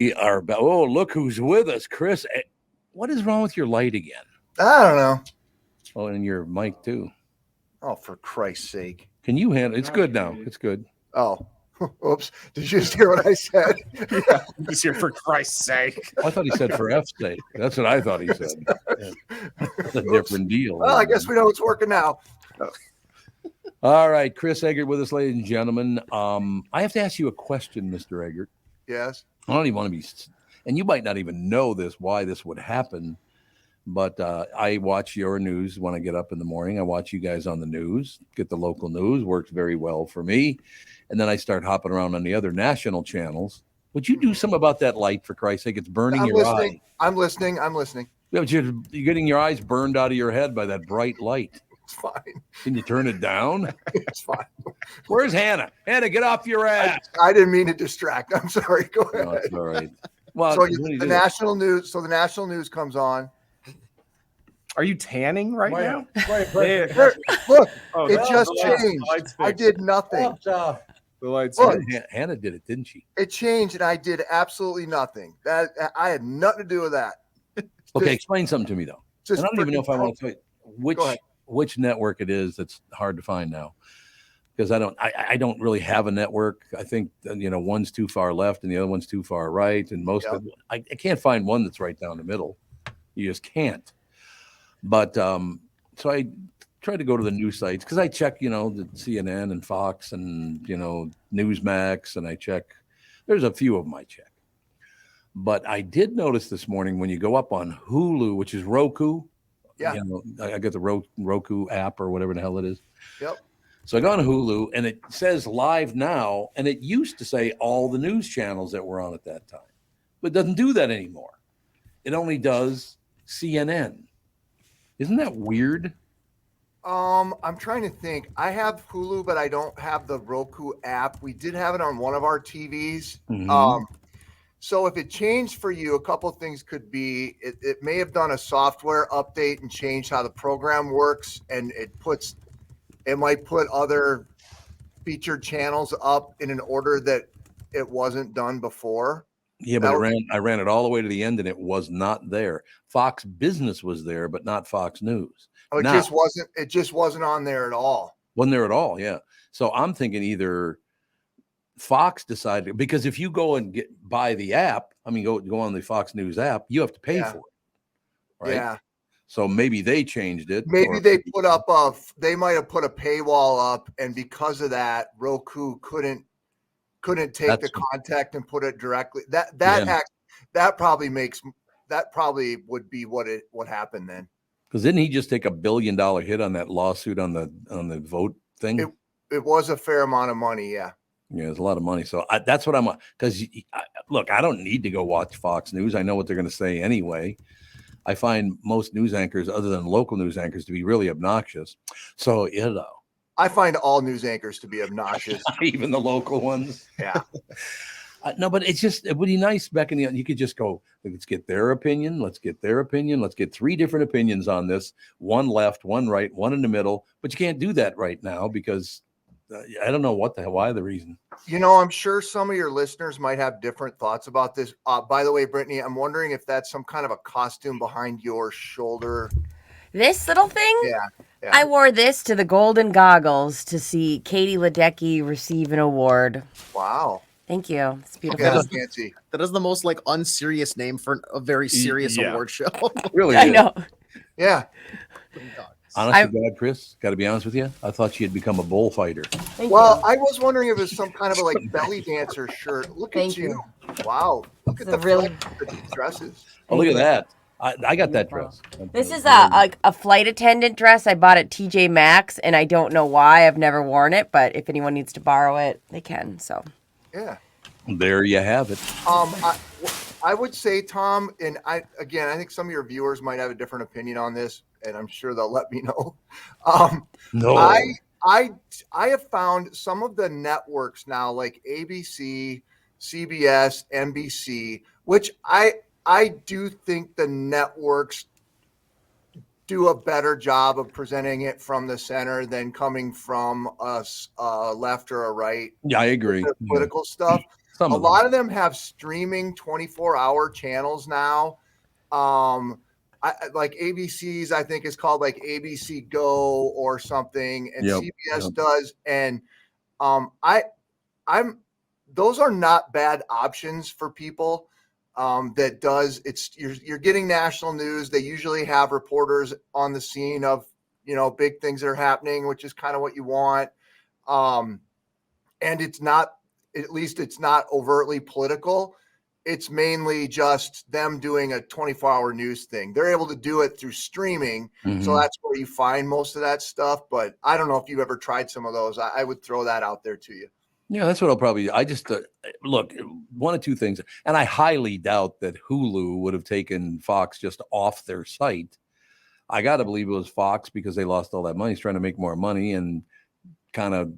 Oh, look who's with us, Chris. What is wrong with your light again? I don't know. Oh, and your mic too. Oh, for Christ's sake. Can you handle it? It's good now. It's good. Oh, oops. Did you just hear what I said? Yeah, just here for Christ's sake. I thought he said for F's sake. That's what I thought he said. That's a different deal. Well, I guess we know it's working now. All right, Chris Egert with us, ladies and gentlemen. I have to ask you a question, Mr. Egert. Yes. I don't even want to be, and you might not even know why this would happen, but I watch your news when I get up in the morning. I watch you guys on the news, get the local news, works very well for me. And then I start hopping around on the other national channels. Would you do something about that light, for Christ's sake? It's burning your eye. I'm listening. Yeah, but you're getting your eyes burned out of your head by that bright light. It's fine. Can you turn it down? It's fine. Where's Hannah? Hannah, get off your ass. I didn't mean to distract. I'm sorry. Go ahead. No, it's all right. Well, so the national news. So the national news comes on. Are you tanning right now? Look, it just changed. I did nothing. The lights. Look, Hannah did it, didn't she? It changed, and I did absolutely nothing. That I had nothing to do with that. Okay, explain something to me though. I don't even know if I want to tell you which network it is. That's hard to find now because I don't really have a network. I think one's too far left and the other one's too far right, and I can't find one that's right down the middle. You just can't. But so I try to go to the news sites because I check, the CNN and Fox and Newsmax, and I check. There's a few of them I check. But I did notice this morning when you go up on Hulu, which is Roku. Yeah. I got the Roku app or whatever the hell it is. Yep. So I go on Hulu and it says live now, and it used to say all the news channels that were on at that time, but it doesn't do that anymore. It only does CNN. Isn't that weird? I'm trying to think. I have Hulu, but I don't have the Roku app. We did have it on one of our TVs. Mm-hmm. So if it changed for you, a couple of things could be it may have done a software update and changed how the program works, and it might put other featured channels up in an order that it wasn't done before. Yeah, but I ran it all the way to the end, and it was not there. Fox Business was there, but not Fox News. Oh, it just wasn't on there at all. Wasn't there at all, yeah. So I'm thinking either Fox decided, because if you go and buy the app, go on the Fox News app, you have to pay for it, right? Yeah. So maybe they changed it. Maybe they they might have put a paywall up, and because of that, Roku couldn't take the contact and put it directly. That probably would be what happened then. Because didn't he just take $1 billion hit on that lawsuit on the vote thing? It was a fair amount of money, yeah. Yeah, it's a lot of money. So that's what I'm. Because look, I don't need to go watch Fox News. I know what they're going to say anyway. I find most news anchors, other than local news anchors, to be really obnoxious. So I find all news anchors to be obnoxious, even the local ones. Yeah. No, but it would be nice back in the. You could just go. Let's get their opinion. Let's get their opinion. Let's get 3 different opinions on this. One left, one right, one in the middle. But you can't do that right now because I don't know why the reason. I'm sure some of your listeners might have different thoughts about this. By the way, Brittany, I'm wondering if that's some kind of a costume behind your shoulder. This little thing? Yeah. I wore this to the Golden Goggles to see Katie Ledecky receive an award. Wow. Thank you. It's beautiful. Okay, that's fancy. That is the most unserious name for a very serious award show. Really? I know. Yeah. Honest to God, Chris, got to be honest with you. I thought she had become a bullfighter. Well, I was wondering if it was some kind of a belly dancer shirt. Look at you. Wow. Look at the dresses. Oh, look at that. I got that dress. This is a flight attendant dress I bought at TJ Maxx, and I don't know why. I've never worn it, but if anyone needs to borrow it, they can. So. Yeah. There you have it. I would say, Tom, and I think some of your viewers might have a different opinion on this, and I'm sure they'll let me know. No. I have found some of the networks now, like ABC, CBS, NBC, which I do think the networks do a better job of presenting it from the center than coming from a left or a right. Yeah, I agree. Political stuff. a lot of them have streaming 24-hour channels now. Like ABC's, I think is called like ABC Go or something, and CBS does. And those are not bad options for people. You're getting national news. They usually have reporters on the scene of, big things that are happening, which is kind of what you want. And it's not overtly political. It's mainly just them doing a 24-hour news thing. They're able to do it through streaming. So that's where you find most of that stuff. But I don't know if you've ever tried some of those. I would throw that out there to you. Yeah, that's what I'll probably. I just look, one of two things, and I highly doubt that Hulu would have taken Fox just off their site. I got to believe it was Fox because they lost all that money. He's trying to make more money and kind of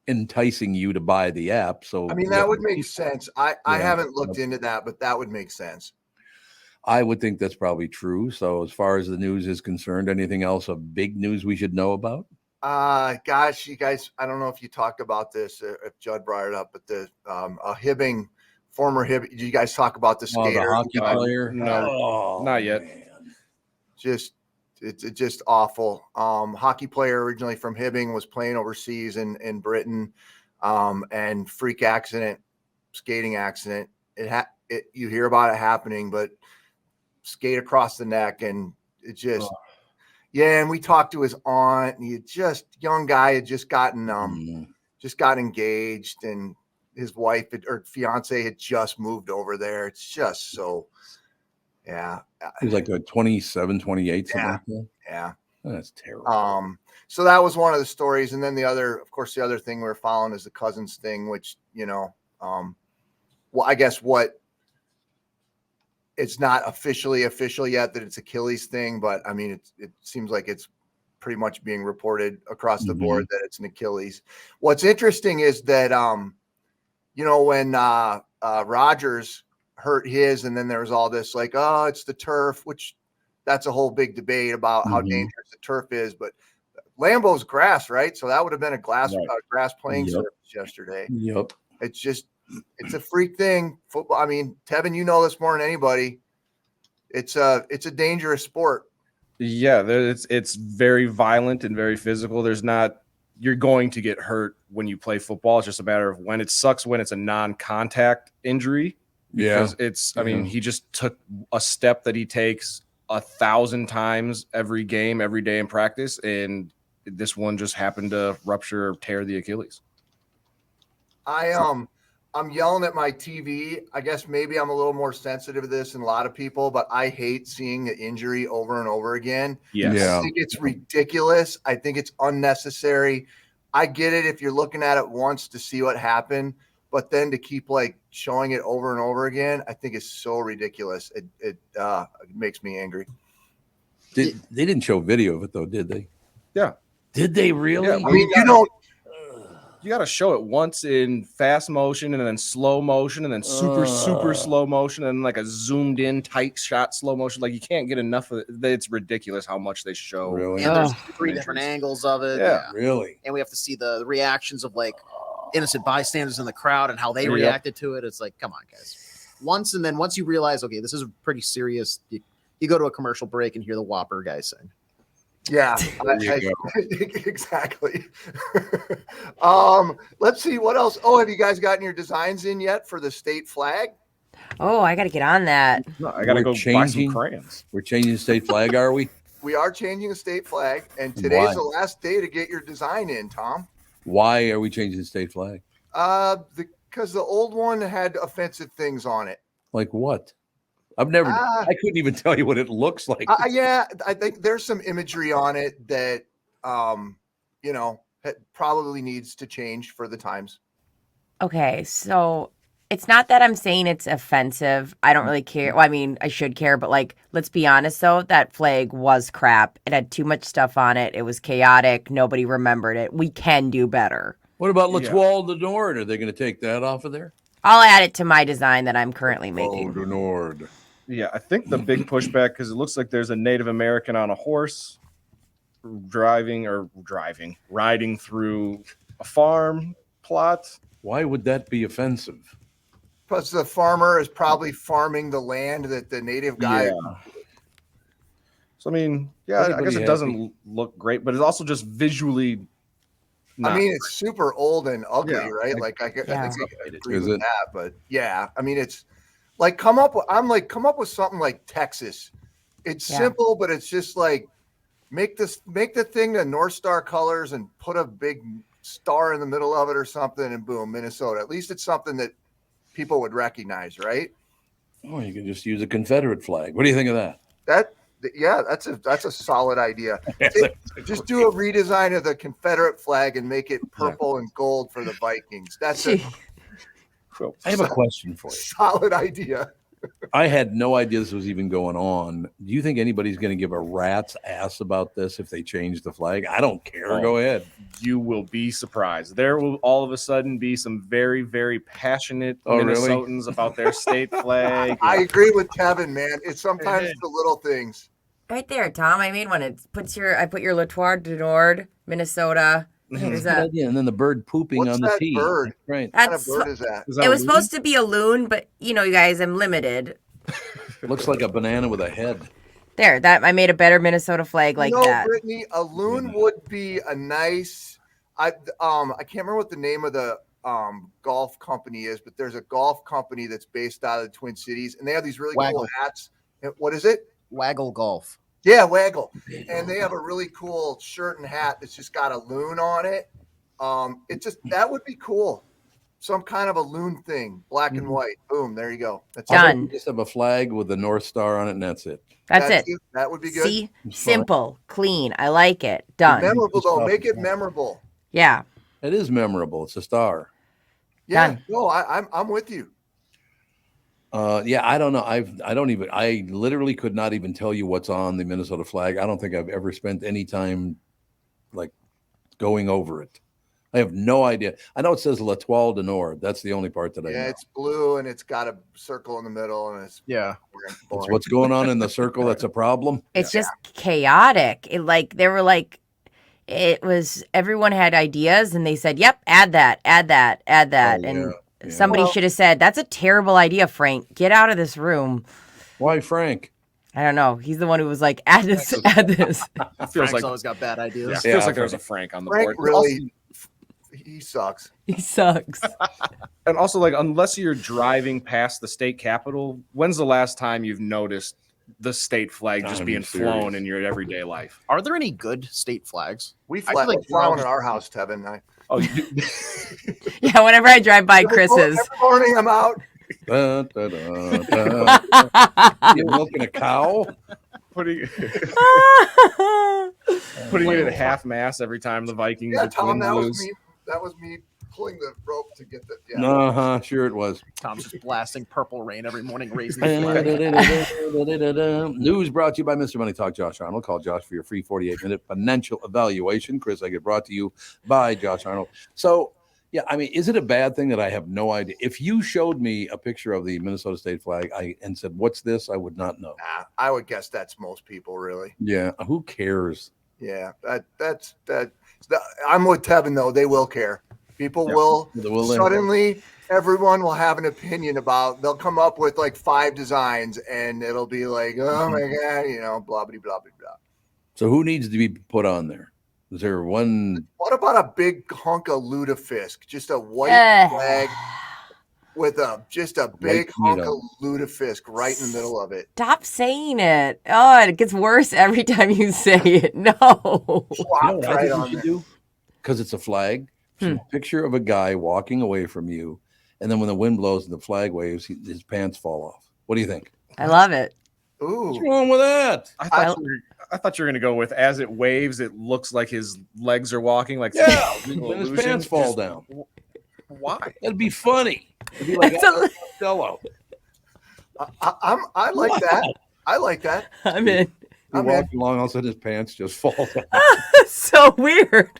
enticing you to buy the app. So I mean, that would make sense. I haven't looked into that, but that would make sense. I would think that's probably true. So as far as the news is concerned, anything else of big news we should know about? Gosh, you guys, I don't know if you talked about this, if Judd brought it up, but the former Hibbing, did you guys talk about the skater? The hockey player? No, not yet. Man. It's just awful. Hockey player originally from Hibbing was playing overseas in Britain, and freak accident, skating accident. You hear about it happening, but skate across the neck, and it just. Yeah, and we talked to his aunt, and young guy had just gotten engaged, and his wife or fiance had just moved over there. It's just so, yeah. He's like 27, 28, something like that. Yeah. That's terrible. So that was one of the stories. And then the other thing we're following is the Cousins thing, which, I guess it's not officially official yet that it's Achilles thing, but I mean, it seems like it's pretty much being reported across the board that it's an Achilles. What's interesting is that, when Rodgers hurt his, and then there was all this like, oh, it's the turf, which that's a whole big debate about how dangerous the turf is, but Lambeau's grass, right? So that would have been a grass playing surface yesterday. Yep. It's a freak thing. Football. I mean, Tevin, you know this more than anybody. It's a dangerous sport. Yeah, it's very violent and very physical. You're going to get hurt when you play football. It's just a matter of when. It sucks when it's a non-contact injury. Because I mean, he just took a step that he takes 1,000 times every game, every day in practice, and this one just happened to rupture or tear the Achilles. I'm yelling at my TV. I guess maybe I'm a little more sensitive to this than a lot of people, but I hate seeing the injury over and over again. Yes. I think it's ridiculous. I think it's unnecessary. I get it if you're looking at it once to see what happened, but then to keep like showing it over and over again, I think is so ridiculous. It makes me angry. They didn't show video of it though, did they? Yeah. Did they really? Yeah, I mean, you got to show it once in fast motion and then slow motion and then super slow motion and like a zoomed in tight shot slow motion. Like you can't get enough of it. It's ridiculous how much they show. Really? And there's 3 different angles of it. Yeah. Really? And we have to see the reactions of like innocent bystanders in the crowd and how they reacted to it. It's like, come on, guys. Once you realize, okay, this is pretty serious. You go to a commercial break and hear the Whopper guys sing. Yeah, exactly. Let's see what else. Oh, have you guys gotten your designs in yet for the state flag? Oh, I got to get on that. No, I got to go buy some crayons. We're changing the state flag, are we? We are changing the state flag, and today's the last day to get your design in, Tom. Why are we changing the state flag? Because the old one had offensive things on it. Like what? I've never. I couldn't even tell you what it looks like. Yeah, I think there's some imagery on it that, probably needs to change for the times. Okay, so it's not that I'm saying it's offensive. I don't really care. Well, I mean, I should care, but like, let's be honest though, that flag was crap. It had too much stuff on it. It was chaotic. Nobody remembered it. We can do better. What about Let's Wall the Nord? Are they going to take that off of there? I'll add it to my design that I'm currently making. The Nord. Yeah, I think the big pushback, because it looks like there's a Native American on a horse riding through a farm plot. Why would that be offensive? Plus, the farmer is probably farming the land that the native guy. Yeah. So I mean, yeah, I guess it doesn't look great, but it's also just visually. I mean, it's super old and ugly, right? Like I think I agree with that, but yeah, I mean, it's like come up with something like Texas. It's simple, but it's just like make the thing the North Star colors and put a big star in the middle of it or something, and boom, Minnesota. At least it's something that people would recognize, right? Oh, you can just use a Confederate flag. What do you think of that? That's a solid idea. Just do a redesign of the Confederate flag and make it purple and gold for the Vikings. I have a question for you. Solid idea. I had no idea this was even going on. Do you think anybody's going to give a rat's ass about this if they change the flag? I don't care. Go ahead. You will be surprised. There will all of a sudden be some very, very passionate Minnesotans about their state flag. I agree with Kevin, man. It's sometimes the little things. Right there, Tom. I made one. I put your Latour du Nord, Minnesota. Here's that. And then the bird pooping on the tee. Bird? Right. What kind of bird is that? It was supposed to be a loon, but you guys, I'm limited. Looks like a banana with a head. There, I made a better Minnesota flag like that. Brittany, a loon would be a nice. I can't remember what the name of the golf company is, but there's a golf company that's based out of the Twin Cities, and they have these really cool hats. What is it? Waggle Golf. Yeah, Waggle. And they have a really cool shirt and hat that's just got a loon on it. That would be cool. Some kind of a loon thing, black and white. Boom, there you go. That's done. Just have a flag with the North Star on it, and that's it. That's it. That would be good. See, simple, clean. I like it. Done. Memorable though. Make it memorable. Yeah. It is memorable. It's a star. Yeah. Done. No, I'm with you. I don't know. I literally could not even tell you what's on the Minnesota flag. I don't think I've ever spent any time like going over it. I have no idea. I know it says Latour du Nord. That's the only part that I know. Yeah, it's blue and it's got a circle in the middle, and it's That's what's going on in the circle. That's a problem. It's just chaotic. Everyone had ideas and they said, "Yep, add that." And somebody should have said, "That's a terrible idea, Frank. Get out of this room." Why, Frank? I don't know. He's the one who was like, "Add this, add this." Frank's always got bad ideas. Yeah, feels like there's a Frank on the board. Really, he sucks. He sucks. And also, unless you're driving past the state capitol, when's the last time you've noticed the state flag just being flown in your everyday life? Are there any good state flags? We fly one in our house, Tevin. Oh, you do? Yeah, whenever I drive by Chris's. Every morning I'm out. You're milking a cow? Putting it at half mast every time the Vikings. Yeah, Tom, that was me pulling the rope to get the. Yeah. Sure it was. Tom's just blasting Purple Rain every morning, raising the flag. News brought to you by Mr. Money Talk, Josh Arnold. Call Josh for your free 48-minute financial evaluation. Chris, I get brought to you by Josh Arnold. So, yeah, I mean, is it a bad thing that I have no idea? If you showed me a picture of the Minnesota state flag and said, "What's this?" I would not know. Nah, I would guess that's most people, really. Yeah, who cares? Yeah, that's. I'm with Tevin though. They will care. People will suddenly. Everyone will have an opinion about. They'll come up with like 5 designs, and it'll be like, "Oh my god," blah blah blah blah blah. So who needs to be put on there? Is there one? What about a big hunk of lutefisk? Just a white flag with just a big hunk of lutefisk right in the middle of it. Stop saying it. Oh, it gets worse every time you say it. No. Because it's a flag. It's a picture of a guy walking away from you, and then when the wind blows and the flag waves, his pants fall off. What do you think? I love it. Ooh. What's wrong with that? I thought you were going to go with as it waves, it looks like his legs are walking. Like when his pants fall down. Why? That'd be funny. It'd be like Costello. I like that. I like that. I'm in. He walks along, all of a sudden his pants just fall down. So weird.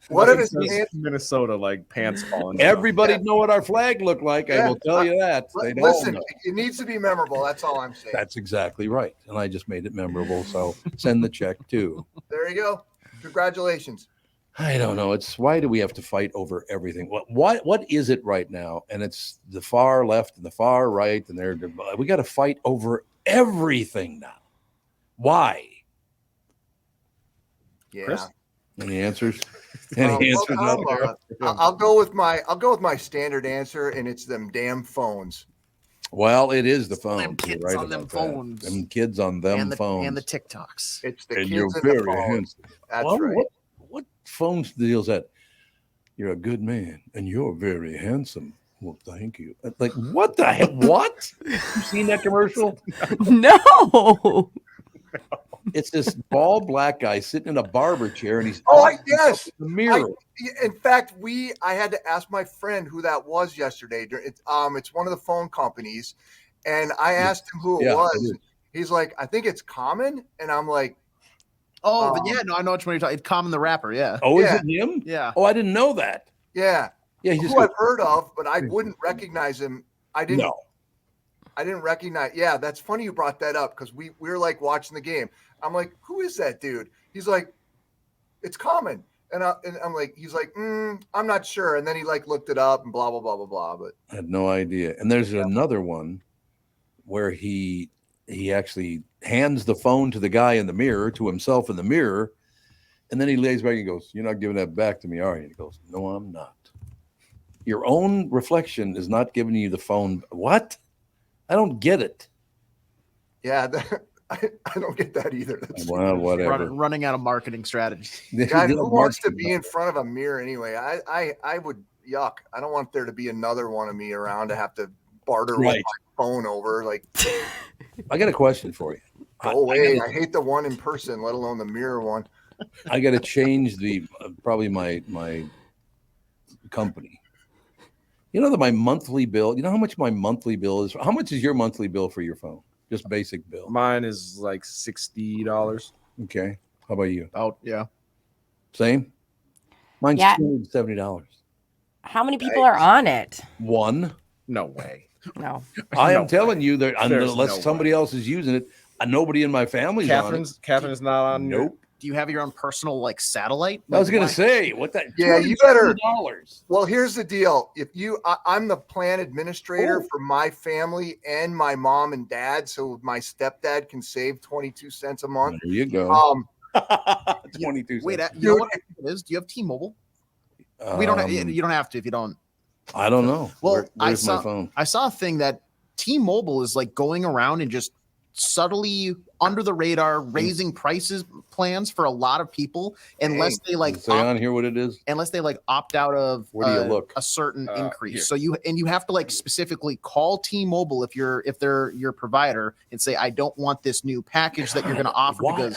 What if it's Minnesota, like pants falling? Everybody'd know what our flag looked like. I will tell you that. Listen, it needs to be memorable. That's all I'm saying. That's exactly right. And I just made it memorable. So send the check too. There you go. Congratulations. I don't know. It's why do we have to fight over everything? What is it right now? And it's the far left and the far right, and we got to fight over everything now. Why? Yeah. Chris? Any answers? Any answers out there? I'll go with my standard answer, and it's them damn phones. Well, it is the phones. Them kids right on them phones. Them kids on them phones. And the TikToks. It's the and kids you're and very the phones. handsome. That's well, right. What phone deals that? You're a good man, and you're very handsome. Well, thank you. Like, what the heck? What? You seen that commercial? No. It's this bald black guy sitting in a barber chair, and he's yes, the mirror. In fact, I had to ask my friend who that was yesterday. It's one of the phone companies, and I asked him who it was. He's like, I think it's Common, and I'm like, oh, yeah, no, I know which one you're talking. It's Common the rapper, yeah. Oh, is it him? Yeah. Oh, I didn't know that. Yeah, yeah, who I've heard of, but I wouldn't recognize him. I didn't. No. I didn't recognize. Yeah, that's funny you brought that up because we were like watching the game. I'm like, who is that dude? He's like, it's Common. And I'm like, he's like, I'm not sure. And then he like looked it up and blah, blah, blah, blah, blah. But I had no idea. And there's another one where he actually hands the phone to the guy in the mirror, to himself in the mirror. And then he lays back and goes, you're not giving that back to me, are you? And he goes, no, I'm not. Your own reflection is not giving you the phone. What? I don't get it. Yeah, I don't get that either. Well, whatever. Running out of marketing strategy. God, who wants to be in front of a mirror anyway? I would yuck. I don't want there to be another one of me around to have to barter with my phone over. Like, I got a question for you. Go away. I hate the one in person, let alone the mirror one. I got to change probably my company. You know that my monthly bill. You know how much my monthly bill is. How much is your monthly bill for your phone? Just basic bill. Mine is like $60. Okay. How about you? Oh, yeah. Same? Mine's $270. How many people are on it? One. No way. No. I am telling you that There's unless somebody else is using it, nobody in my family's on it. Catherine's not on. Nope. Do you have your own personal like satellite? I was going to say, what that? Yeah, you better. $270. Well, here's the deal. If I'm the plan administrator for my family and my mom and dad, so my stepdad can save 22 cents a month. There you go. 22 cents. Wait, you know what it is? Do you have T-Mobile? We don't. You don't have to if you don't. I don't know. Well, where's my phone? I saw a thing that T-Mobile is like going around and just subtly under the radar raising prices plans for a lot of people unless they like say on here what it is, unless they like opt out of a certain increase. Here. So you have to like specifically call T-Mobile if they're your provider and say, I don't want this new package that you're going to offer because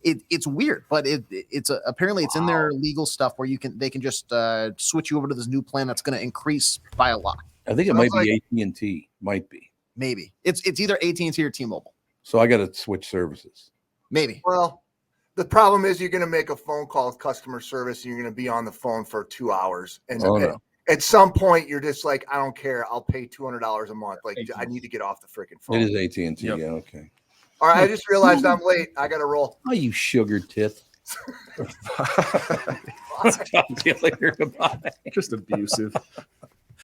it's weird, but it's apparently it's in their legal stuff where they can just switch you over to this new plan that's going to increase by a lot. I think it might be AT&T. Might be. Maybe it's either AT&T or T-Mobile. So I got to switch services. Maybe. Well, the problem is you're going to make a phone call with customer service and you're going to be on the phone for 2 hours. And at some point you're just like, I don't care. I'll pay $200 a month. Like I need to get off the freaking phone. It is AT&T. Yep. Yeah. Okay. All right. I just realized I'm late. I got to roll. Oh, you sugar tit. Talk to you later. Goodbye. Just abusive.